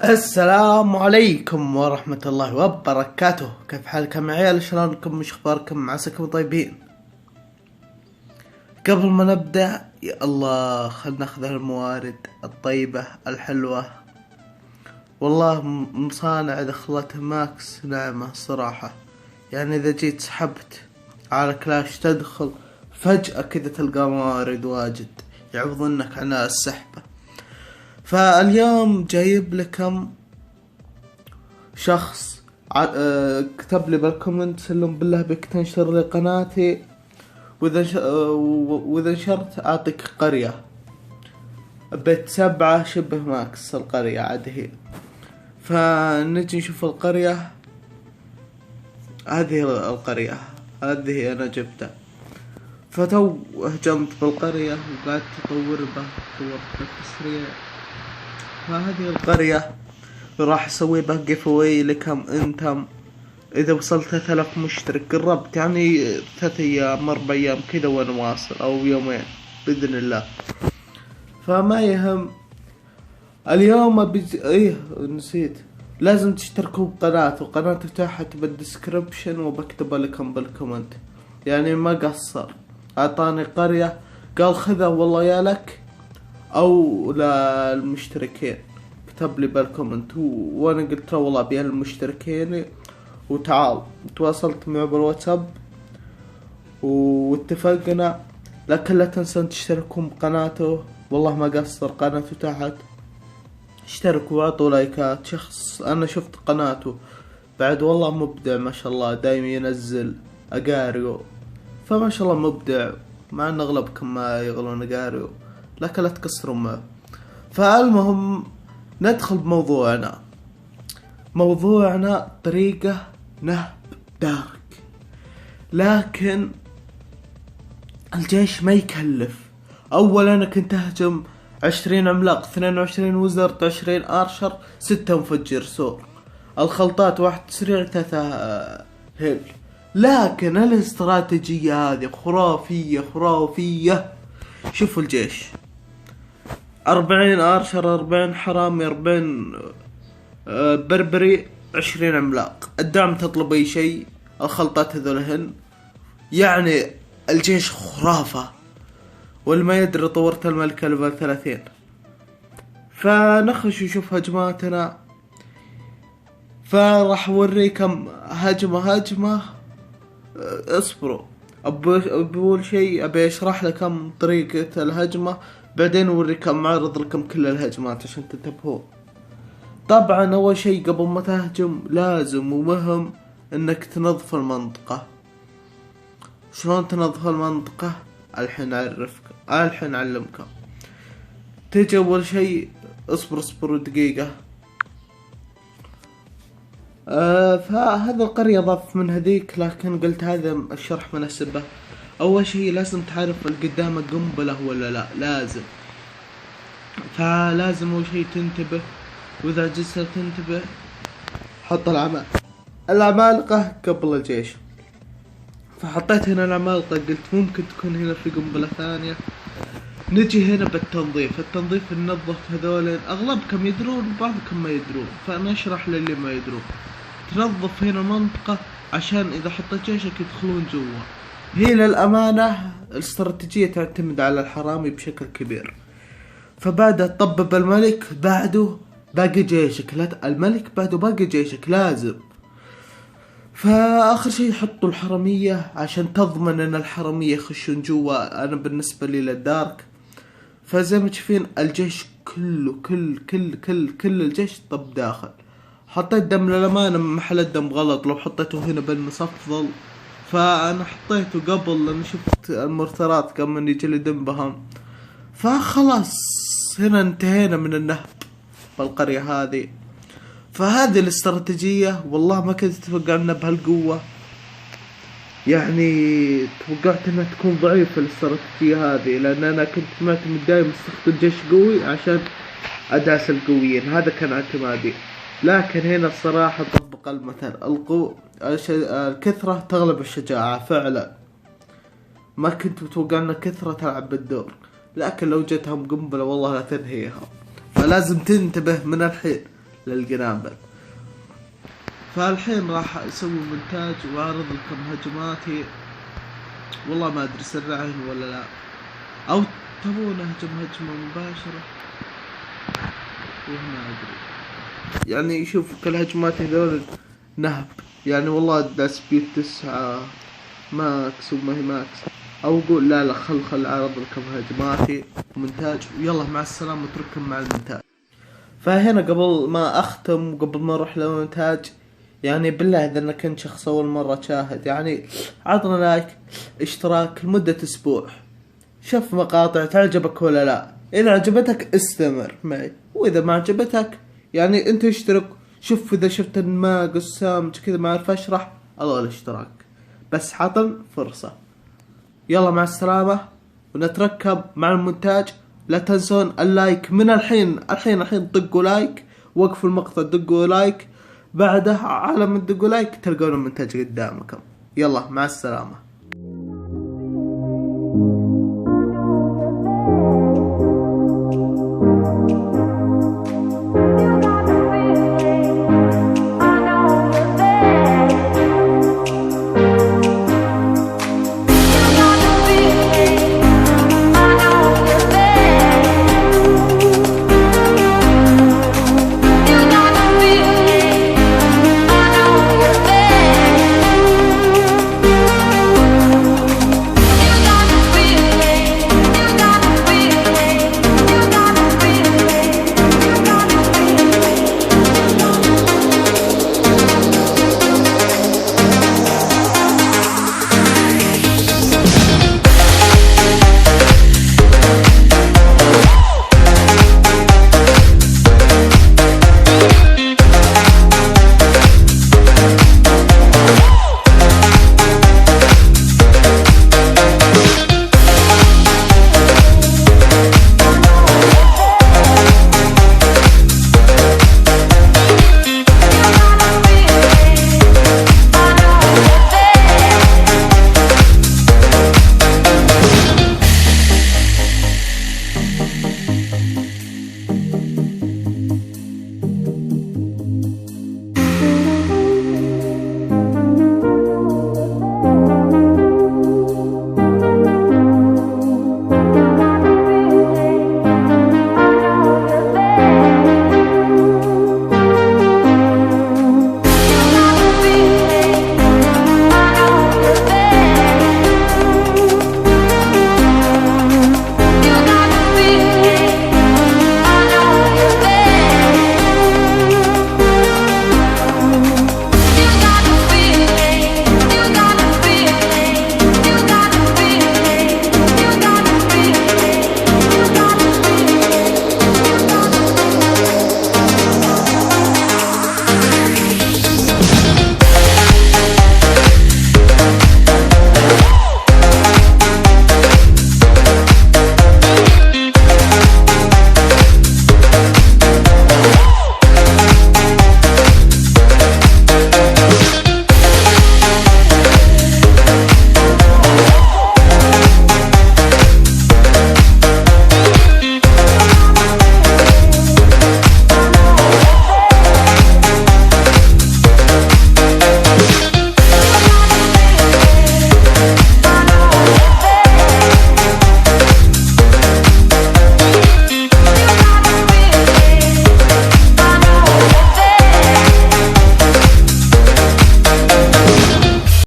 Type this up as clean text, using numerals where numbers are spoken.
السلام عليكم ورحمة الله وبركاته. كيف حالكم يا عيال؟ شلونكم؟ مش اخباركم؟ عساكم طيبين. قبل ما نبدأ يا الله خلنا ناخذ الموارد الطيبة الحلوة. والله مصانع دخلتها ماكس نعمة صراحة. يعني اذا جيت سحبت على كلاش تدخل فجأة كذا تلقى موارد واجد يعوضونك عن السحبة. فاليوم جايب لكم شخص كتب لي بالكومنت سلم بالله بك تنشر لي قناتي واذا نشرت اعطيك قرية بيت 7 شبه ماكس القرية عاد هي. فنجي نشوف القرية هذه. القرية هذه انا جبتها. فتو هجمت بالقرية وقعدت طورت بتسريع. فهذه القرية راح اسوي بها جيف اواي لكم انتم اذا وصلت 3000 مشترك. قربت يعني 3 ايام 4 ايام كذا وانا واصل او يومين باذن الله. فما يهم. اليوم نسيت لازم تشتركوا بقناته. وقناته تحت بالديسكريبشن وبكتب لكم بالكومنت. يعني ما قصر اعطاني قرية قال خذها والله يا لك او للمشتركين. كتب لي بالكومنت وانا قلت له والله ابي المشتركين وتعال. تواصلت معه بالواتساب واتفقنا. لكن لا تنسون تشتركون بقناته. والله ما قصر قناته تحت. اشتركوا واعطوا لايكات. شخص انا شفت قناته بعد والله مبدع ما شاء الله. دايما ينزل اقاريو فما شاء الله مبدع. مع ان اغلبكم ما يغلون اقاريو لكن لا تقصرون معه. فالمهم ندخل بموضوعنا. موضوعنا طريقة نهب دارك. لكن الجيش ما يكلف. اولا كنت اهجم 20 عملاق 22 وزرد 20 ارشر 6 مفجر سور. الخلطات 1 تسريع 3 هيل. لكن الاستراتيجية هذه خرافية. شوفوا الجيش 40 ارشر 40 حرامي 40 بربري 20 عملاق. الدعم تطلب اي شيء. الخلطات هذولهن يعني الجيش خرافة. والما يدري طورت الملكة ليفل 30. فنخش نشوف هجماتنا. فراح اوريكم هجمة اصبروا. أول شيء أبي أشرح لكم طريقة الهجمة بعدين أوريكم معرض لكم كل الهجمات عشان تنتبهوا. طبعا أول شيء قبل ما تهجم لازم ومهم إنك تنظف المنطقة. شلون تنظف المنطقة؟ الحين أعلمكم. تجي أول شيء اصبر دقيقة. فهذا القرية ضاف من هذيك لكن قلت هذا الشرح مناسبة. اول شيء لازم تعرف القدامك قنبلة ولا لا. لازم فلازم اول شيء تنتبه. واذا جلست تنتبه حط العمالقة قبل الجيش. فحطيت هنا العمالقة قلت ممكن تكون هنا في قنبلة ثانية. نجي هنا بالتنظيف. التنظيف ننظف هذول. اغلبكم يدرون بعضكم ما يدرون فانا اشرح للي ما يدرون. تنظف هنا منطقة عشان اذا حطيت جيشك يدخلون جوا. هي للامانة الاستراتيجية تعتمد على الحرامي بشكل كبير. فبعد تطبب الملك بعده باقي جيشك. لا الملك بعده باقي جيشك لازم. فاخر شيء حطوا الحرامية عشان تضمن ان الحرامية يخشون جوا. انا بالنسبة لي للدارك. فزي ما تشوفين الجيش كله كل الجيش طب داخل. حطيت دم للأمانة من محل الدم غلط. لو حطيته هنا بالنص أفضل. فأنا حطيته قبل لأن شفت المرترات قبل أن يجي لي دم بهم. فخلاص هنا انتهينا من النهب بالقرية هذه. فهذه الاستراتيجية والله ما كنت أتوقع أنها بهالقوة. يعني توقعت انها تكون ضعيفة الاستراتيجية هذه لان انا كنت معتمد دائما استخدم جيش قوي عشان اداس القويين. هذا كان اعتمادي. لكن هنا الصراحة طبق المثل. الكثرة تغلب الشجاعة فعلا. ما كنت متوقع ان كثرة تلعب بالدور. لكن لو جتهم قنبلة والله لا تنهيها. فلازم تنتبه من الحين. للقنابل. فالحين راح اسوي مونتاج واعرض لكم هجماتي. والله ما ادري سرعين ولا لا، او تبون اهجم هجمة مباشرة، ما ادري. يعني شوف كل هجماتي هذول نهب، يعني والله دا سبيد 9 ماكس وما هي ماكس، او اقول لا خل اعرض لكم هجماتي مونتاج، ويلا مع السلامة اترككم مع المونتاج. فهنا قبل ما اختم وقبل ما اروح للمونتاج، يعني بالله اذا انك كنت شخص اول مرة تشاهد، يعني عطنا لايك، اشتراك لمدة اسبوع، شوف مقاطع تعجبك ولا لا، اذا عجبتك استمر معي، واذا ما عجبتك يعني انت اشترك. شوف اذا شفت ما قسام كذا ما اعرف اشرح، الله الاشتراك بس حاطن فرصة. يلا مع السلامة ونتركب مع المونتاج. لا تنسون اللايك من الحين طقوا لايك، وقفوا المقطع دقوا لايك، بعدها على ما تدقوا لايك تلقون المونتاج قدامكم. يلا مع السلامة.